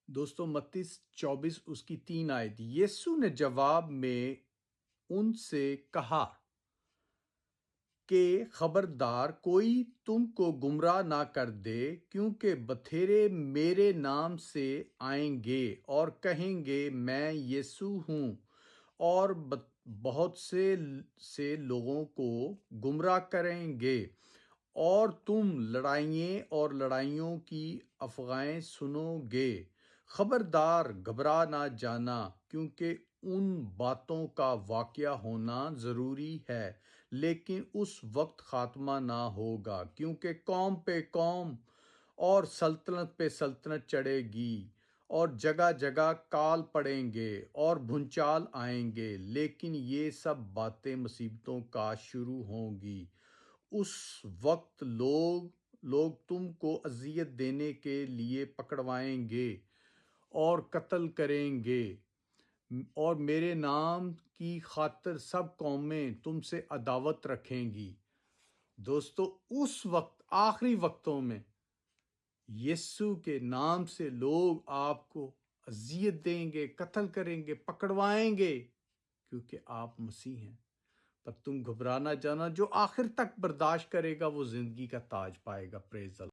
دوستو متی 24 اس کی 3 آیت۔ یسوع نے جواب میں ان سے کہا کہ خبردار کوئی تم کو گمراہ نہ کر دے، کیونکہ بتھیرے میرے نام سے آئیں گے اور کہیں گے میں یسوع ہوں، اور بہت سے لوگوں کو گمراہ کریں گے، اور تم لڑائیوں کی افواہیں سنو گے۔ خبردار گھبرا نہ جانا، کیونکہ ان باتوں کا واقعہ ہونا ضروری ہے، لیکن اس وقت خاتمہ نہ ہوگا، کیونکہ قوم پہ قوم اور سلطنت پہ سلطنت چڑھے گی، اور جگہ جگہ کال پڑیں گے اور بھونچال آئیں گے، لیکن یہ سب باتیں مصیبتوں کا شروع ہوں گی۔ اس وقت لوگ تم کو اذیت دینے کے لیے پکڑوائیں گے اور قتل کریں گے، اور میرے نام کی خاطر سب قومیں تم سے عداوت رکھیں گی۔ دوستو، اس وقت آخری وقتوں میں یسوع کے نام سے لوگ آپ کو اذیت دیں گے، قتل کریں گے، پکڑوائیں گے، کیونکہ آپ مسیح ہیں۔ پر تم گھبرا نہ جانا، جو آخر تک برداشت کرے گا وہ زندگی کا تاج پائے گا۔ پریز اللہ۔